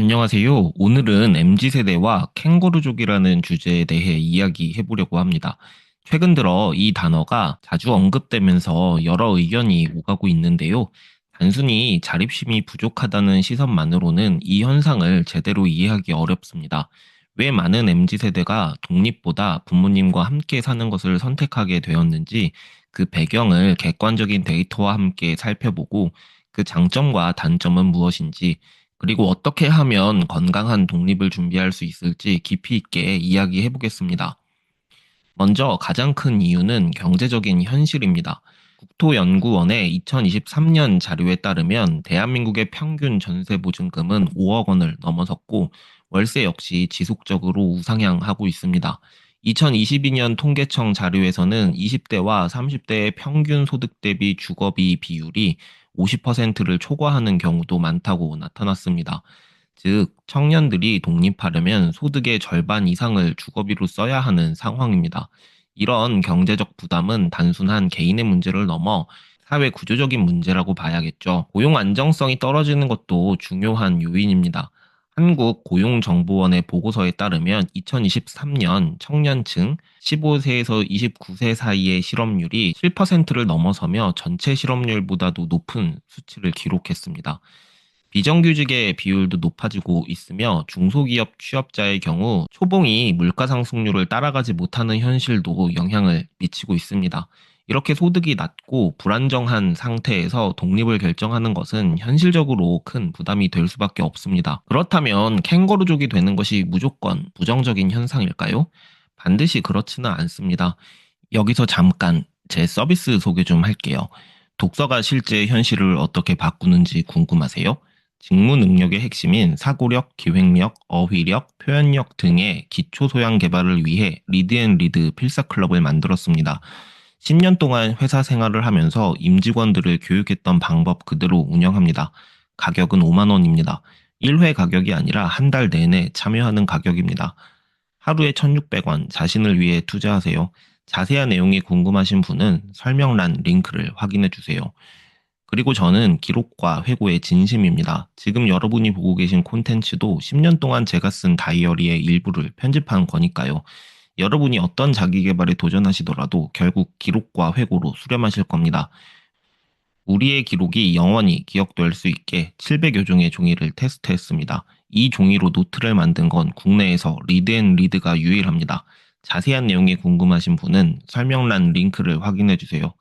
안녕하세요. 오늘은 MZ세대와 캥거루족이라는 주제에 대해 이야기해 보려고 합니다. 최근 들어 이 단어가 자주 언급되면서 여러 의견이 오가고 있는데요. 단순히 자립심이 부족하다는 시선만으로는 이 현상을 제대로 이해하기 어렵습니다. 왜 많은 MZ세대가 독립보다 부모님과 함께 사는 것을 선택하게 되었는지 그 배경을 객관적인 데이터와 함께 살펴보고 그 장점과 단점은 무엇인지 그리고 어떻게 하면 건강한 독립을 준비할 수 있을지 깊이 있게 이야기해 보겠습니다. 먼저 가장 큰 이유는 경제적인 현실입니다. 국토연구원의 2023년 자료에 따르면 대한민국의 평균 전세 보증금은 5억 원을 넘어섰고 월세 역시 지속적으로 우상향하고 있습니다. 2022년 통계청 자료에서는 20대와 30대의 평균 소득 대비 주거비 비율이 50%를 초과하는 경우도 많다고 나타났습니다. 즉, 청년들이 독립하려면 소득의 절반 이상을 주거비로 써야 하는 상황입니다. 이런 경제적 부담은 단순한 개인의 문제를 넘어 사회 구조적인 문제라고 봐야겠죠. 고용 안정성이 떨어지는 것도 중요한 요인입니다. 한국고용정보원의 보고서에 따르면 2023년 청년층 15세에서 29세 사이의 실업률이 7%를 넘어서며 전체 실업률보다도 높은 수치를 기록했습니다. 비정규직의 비율도 높아지고 있으며 중소기업 취업자의 경우 초봉이 물가 상승률을 따라가지 못하는 현실도 영향을 미치고 있습니다. 이렇게 소득이 낮고 불안정한 상태에서 독립을 결정하는 것은 현실적으로 큰 부담이 될 수밖에 없습니다. 그렇다면 캥거루족이 되는 것이 무조건 부정적인 현상일까요? 반드시 그렇지는 않습니다. 여기서 잠깐 제 서비스 소개 좀 할게요. 독서가 실제 현실을 어떻게 바꾸는지 궁금하세요? 직무 능력의 핵심인 사고력, 기획력, 어휘력, 표현력 등의 기초 소양 개발을 위해 리드&리드 필사 클럽을 만들었습니다. 10년 동안 회사 생활을 하면서 임직원들을 교육했던 방법 그대로 운영합니다. 가격은 5만 원입니다. 1회 가격이 아니라 한 달 내내 참여하는 가격입니다. 하루에 1,600원 자신을 위해 투자하세요. 자세한 내용이 궁금하신 분은 설명란 링크를 확인해 주세요. 그리고 저는 기록과 회고에 진심입니다. 지금 여러분이 보고 계신 콘텐츠도 10년 동안 제가 쓴 다이어리의 일부를 편집한 거니까요. 여러분이 어떤 자기계발에 도전하시더라도 결국 기록과 회고로 수렴하실 겁니다. 우리의 기록이 영원히 기억될 수 있게 700여 종의 종이를 테스트했습니다. 이 종이로 노트를 만든 건 국내에서 리드앤리드가 유일합니다. 자세한 내용이 궁금하신 분은 설명란 링크를 확인해 주세요.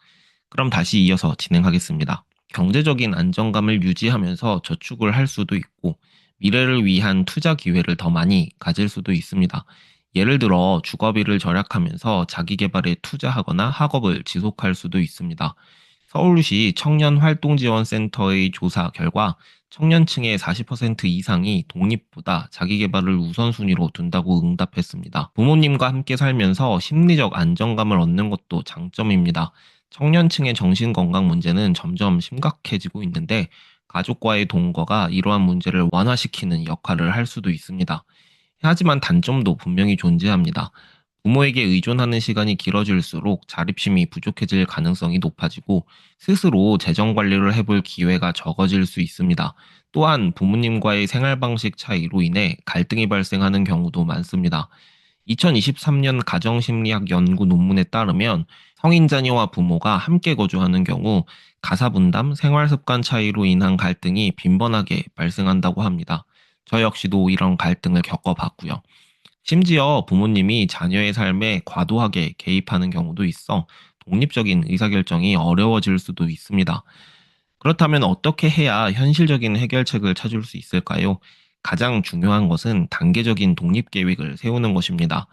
그럼 다시 이어서 진행하겠습니다. 경제적인 안정감을 유지하면서 저축을 할 수도 있고 미래를 위한 투자 기회를 더 많이 가질 수도 있습니다. 예를 들어 주거비를 절약하면서 자기 개발에 투자하거나 학업을 지속할 수도 있습니다. 서울시 청년활동지원센터의 조사 결과 청년층의 40% 이상이 독립보다 자기 개발을 우선순위로 둔다고 응답했습니다. 부모님과 함께 살면서 심리적 안정감을 얻는 것도 장점입니다. 청년층의 정신건강 문제는 점점 심각해지고 있는데 가족과의 동거가 이러한 문제를 완화시키는 역할을 할 수도 있습니다. 하지만 단점도 분명히 존재합니다. 부모에게 의존하는 시간이 길어질수록 자립심이 부족해질 가능성이 높아지고 스스로 재정 관리를 해볼 기회가 적어질 수 있습니다. 또한 부모님과의 생활 방식 차이로 인해 갈등이 발생하는 경우도 많습니다. 2023년 가정심리학 연구 논문에 따르면 성인 자녀와 부모가 함께 거주하는 경우 가사 분담, 생활 습관 차이로 인한 갈등이 빈번하게 발생한다고 합니다. 저 역시도 이런 갈등을 겪어봤고요. 심지어 부모님이 자녀의 삶에 과도하게 개입하는 경우도 있어 독립적인 의사결정이 어려워질 수도 있습니다. 그렇다면 어떻게 해야 현실적인 해결책을 찾을 수 있을까요? 가장 중요한 것은 단계적인 독립 계획을 세우는 것입니다.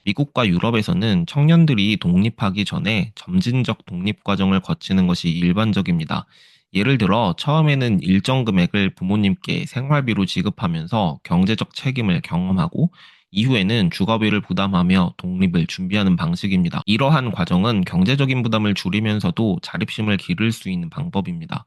미국과 유럽에서는 청년들이 독립하기 전에 점진적 독립 과정을 거치는 것이 일반적입니다. 예를 들어 처음에는 일정 금액을 부모님께 생활비로 지급하면서 경제적 책임을 경험하고 이후에는 주거비를 부담하며 독립을 준비하는 방식입니다. 이러한 과정은 경제적인 부담을 줄이면서도 자립심을 기를 수 있는 방법입니다.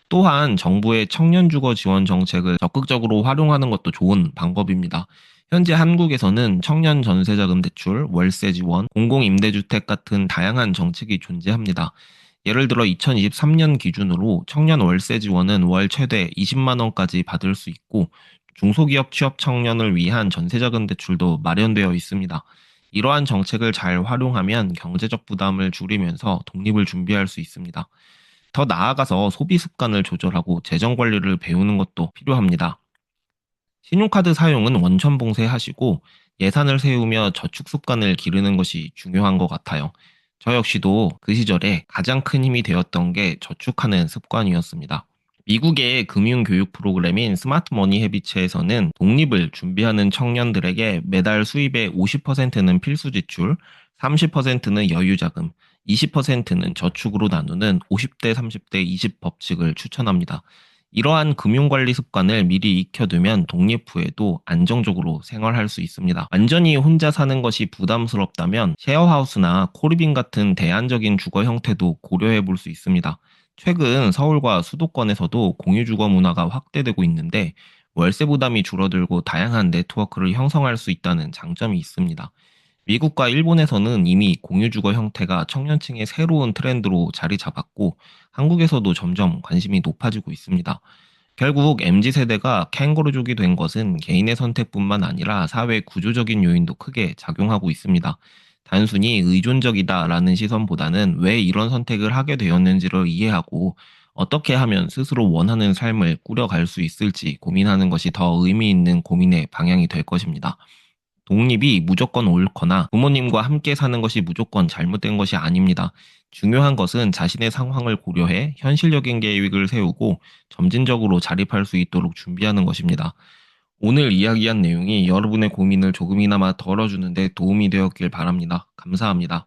또한 정부의 청년주거 지원 정책을 적극적으로 활용하는 것도 좋은 방법입니다. 현재 한국에서는 청년 전세자금 대출, 월세 지원, 공공임대주택 같은 다양한 정책이 존재합니다. 예를 들어 2023년 기준으로 청년 월세 지원은 월 최대 20만 원까지 받을 수 있고 중소기업 취업 청년을 위한 전세자금 대출도 마련되어 있습니다. 이러한 정책을 잘 활용하면 경제적 부담을 줄이면서 독립을 준비할 수 있습니다. 더 나아가서 소비 습관을 조절하고 재정 관리를 배우는 것도 필요합니다. 신용카드 사용은 원천 봉쇄하시고 예산을 세우며 저축 습관을 기르는 것이 중요한 것 같아요. 저 역시도 그 시절에 가장 큰 힘이 되었던 게 저축하는 습관이었습니다. 미국의 금융교육 프로그램인 스마트 머니 헤비츠에서는 독립을 준비하는 청년들에게 매달 수입의 50%는 필수 지출, 30%는 여유자금, 20%는 저축으로 나누는 50대 30대 20 법칙을 추천합니다. 이러한 금융관리 습관을 미리 익혀두면 독립 후에도 안정적으로 생활할 수 있습니다. 완전히 혼자 사는 것이 부담스럽다면 셰어하우스나 코리빈 같은 대안적인 주거 형태도 고려해 볼 수 있습니다. 최근 서울과 수도권에서도 공유주거 문화가 확대되고 있는데 월세 부담이 줄어들고 다양한 네트워크를 형성할 수 있다는 장점이 있습니다. 미국과 일본에서는 이미 공유주거 형태가 청년층의 새로운 트렌드로 자리 잡았고 한국에서도 점점 관심이 높아지고 있습니다. 결국 MZ세대가 캥거루족이 된 것은 개인의 선택뿐만 아니라 사회 구조적인 요인도 크게 작용하고 있습니다. 단순히 의존적이다라는 시선보다는 왜 이런 선택을 하게 되었는지를 이해하고 어떻게 하면 스스로 원하는 삶을 꾸려갈 수 있을지 고민하는 것이 더 의미 있는 고민의 방향이 될 것입니다. 독립이 무조건 옳거나 부모님과 함께 사는 것이 무조건 잘못된 것이 아닙니다. 중요한 것은 자신의 상황을 고려해 현실적인 계획을 세우고 점진적으로 자립할 수 있도록 준비하는 것입니다. 오늘 이야기한 내용이 여러분의 고민을 조금이나마 덜어주는데 도움이 되었길 바랍니다. 감사합니다.